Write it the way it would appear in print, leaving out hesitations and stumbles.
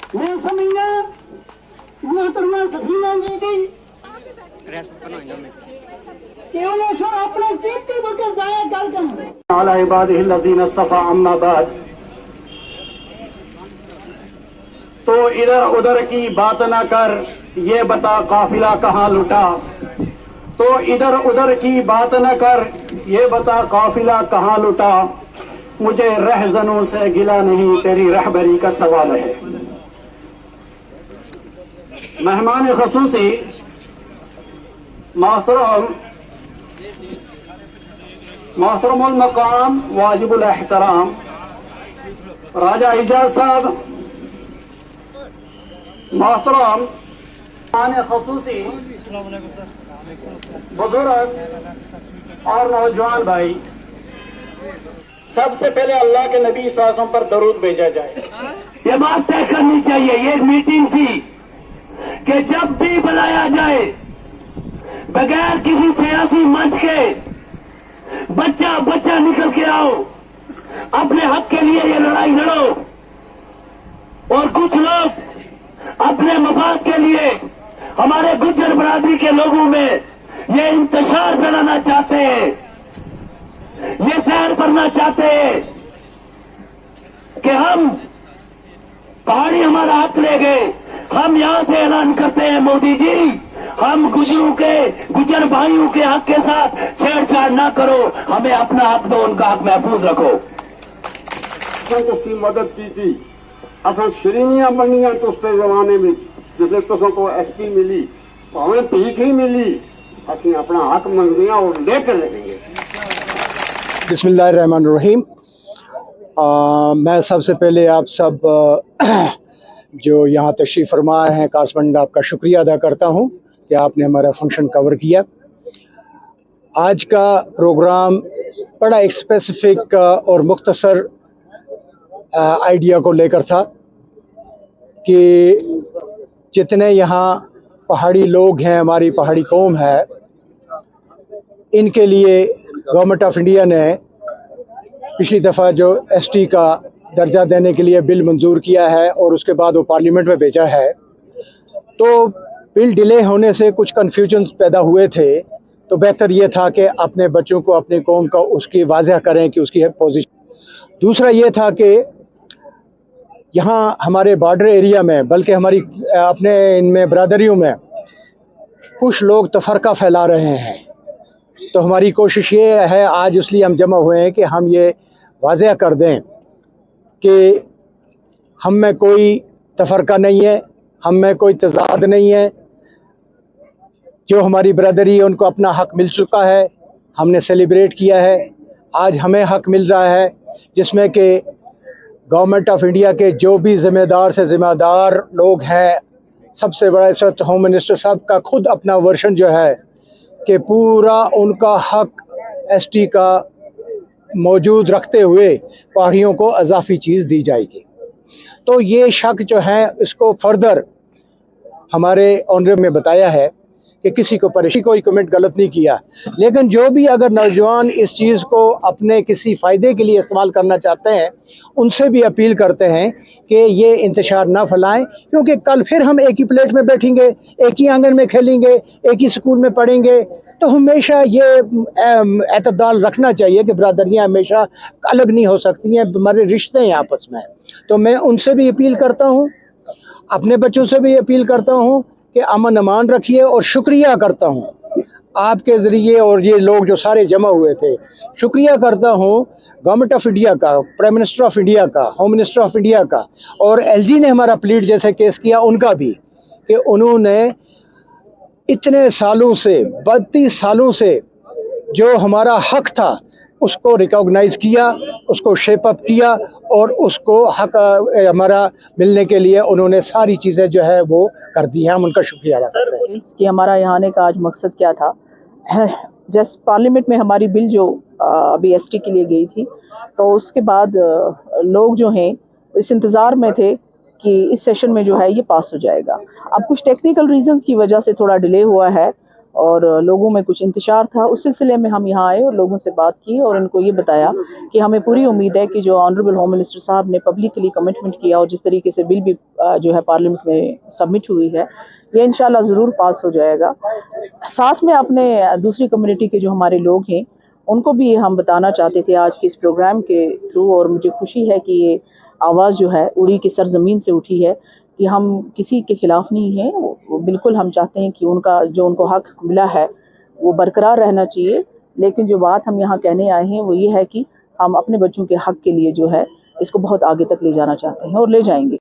मैं समझना मोहतरमा सफीना जी की केवल सो अपना कीमती वक्त जाया गल कर अला इबादिहिल लज़ीना इस्तफ़ा अम्मा बाद। तो इधर उधर की बात ना कर, ये बता काफिला कहाँ लुटा। तो इधर उधर की बात न कर, ये बता काफिला कहाँ लुटा। मुझे रहजनों से गिला नहीं, तेरी रहबरी का सवाल है। मेहमान खसूसी मोहतरमुल मकाम वाजिबुल एहतराम राजा इजाज साहब, मोहतरम मेहमान खसूसी बुजुर्ग और नौजवान भाई, सबसे पहले अल्लाह के नबी सासों पर दरूद भेजा जाए। ये बात तय करनी चाहिए, ये मीटिंग थी कि जब भी बुलाया जाए बगैर किसी सियासी मंच के बच्चा बच्चा निकल के आओ, अपने हक के लिए ये लड़ाई लड़ो। और कुछ लोग अपने मफाद के लिए हमारे गुज्जर बरादरी के लोगों में ये इंतशार फैलाना चाहते हैं, ये सहर भरना चाहते हैं कि हम पहाड़ी हमारा हक ले गए। हम यहां से ऐलान करते हैं, मोदी जी, हम गुज्जर भाइयों के हक के साथ छेड़छाड़ ना करो, हमें अपना हक दो, उनका हक महफूज रखो। उसकी मदद की थी, असा श्रेणियां बनिया तो उसके जमाने में जिसने तुसों को एसपी मिली, भावें भीख ही मिली, असं अपना हक मंगते और लेकर लगेंगे। बिस्मिल्लाहिर्रहमानिर्रहीम। मैं सबसे पहले आप सब जो यहाँ तशरीफ़ फरमा हैं कारस्पॉन्डेंट, आपका शुक्रिया अदा करता हूँ कि आपने हमारा फंक्शन कवर किया। आज का प्रोग्राम बड़ा एक स्पेसिफिक और मुख्तसर आइडिया को लेकर था कि जितने यहाँ पहाड़ी लोग हैं, हमारी पहाड़ी कौम है, इनके लिए गवर्नमेंट ऑफ इंडिया ने पिछली दफ़ा जो एसटी का दर्जा देने के लिए बिल मंजूर किया है और उसके बाद वो पार्लियामेंट में भेजा है, तो बिल डिले होने से कुछ कन्फ्यूजन पैदा हुए थे। तो बेहतर ये था कि अपने बच्चों को, अपनी कौम का उसकी वाज़ह करें कि उसकी पोजीशन। दूसरा ये था कि यहाँ हमारे बॉर्डर एरिया में, बल्कि हमारी अपने इनमें बरादरियों में कुछ लोग तफरका फैला रहे हैं। तो हमारी कोशिश ये है, आज इसलिए हम जमा हुए हैं कि हम ये वाज़ह कर दें कि हम में कोई तफरका नहीं है, हम में कोई तज़ाद नहीं है। जो हमारी बरादरी है उनको अपना हक मिल चुका है, हमने सेलिब्रेट किया है। आज हमें हक मिल रहा है जिसमें कि गवर्नमेंट ऑफ इंडिया के जो भी ज़िम्मेदार से ज़िम्मेदार लोग हैं, सबसे बड़ा इस वक्त होम मिनिस्टर साहब का खुद अपना वर्शन जो है कि पूरा उनका हक एसटी का मौजूद रखते हुए पहाड़ियों को अजाफी चीज़ दी जाएगी। तो ये शक जो है इसको फर्दर हमारे ऑनरेबल में बताया है कि किसी को परेशानी, कोई कमेंट गलत नहीं किया, लेकिन जो भी अगर नौजवान इस चीज़ को अपने किसी फ़ायदे के लिए इस्तेमाल करना चाहते हैं, उनसे भी अपील करते हैं कि ये इंतशार ना फैलाएं, क्योंकि कल फिर हम एक ही प्लेट में बैठेंगे, एक ही आंगन में खेलेंगे, एक ही स्कूल में पढ़ेंगे। तो हमेशा ये एतदाल रखना चाहिए कि बरादरियाँ हमेशा अलग नहीं हो सकती हैं, हमारे रिश्ते हैं आपस में। तो मैं उनसे भी अपील करता हूँ, अपने बच्चों से भी अपील करता हूँ कि अमन अमान रखिए। और शुक्रिया करता हूँ आपके ज़रिए, और ये लोग जो सारे जमा हुए थे, शुक्रिया करता हूँ गवर्नमेंट ऑफ इंडिया का, प्राइम मिनिस्टर ऑफ इंडिया का, होम मिनिस्टर ऑफ इंडिया का, और एलजी ने हमारा प्लीड जैसे केस किया उनका भी, कि उन्होंने इतने सालों से, 32 सालों से जो हमारा हक था उसको रिकॉग्नाइज किया, उसको शेप अप किया, और उसको हक हमारा मिलने के लिए उन्होंने सारी चीज़ें जो है वो कर दी हैं। हम उनका शुक्रिया अदा करते हैं। कि हमारा यहाँ आने का आज मकसद क्या था। जस्ट पार्लियामेंट में हमारी बिल जो अभी एसटी के लिए गई थी, तो उसके बाद लोग जो हैं इस इंतज़ार में थे कि इस सेशन में जो है ये पास हो जाएगा। अब कुछ टेक्निकल रीजंस की वजह से थोड़ा डिले हुआ है, और लोगों में कुछ इंतशार था। उस सिलसिले में हम यहाँ आए और लोगों से बात की और उनको ये बताया कि हमें पूरी उम्मीद है कि जो ऑनरेबल होम मिनिस्टर साहब ने पब्लिकली कमिटमेंट किया और जिस तरीके से बिल भी जो है पार्लियामेंट में सबमिट हुई है, ये इंशाल्लाह ज़रूर पास हो जाएगा। साथ में अपने दूसरी कम्युनिटी के जो हमारे लोग हैं उनको भी हम बताना चाहते थे आज के इस प्रोग्राम के थ्रू, और मुझे खुशी है कि ये आवाज़ जो है उड़ी की सरजमीन से उठी है कि हम किसी के खिलाफ नहीं हैं। वो बिल्कुल हम चाहते हैं कि उनका जो उनको हक मिला है वो बरकरार रहना चाहिए। लेकिन जो बात हम यहाँ कहने आए हैं वो ये है कि हम अपने बच्चों के हक के लिए जो है इसको बहुत आगे तक ले जाना चाहते हैं और ले जाएंगे।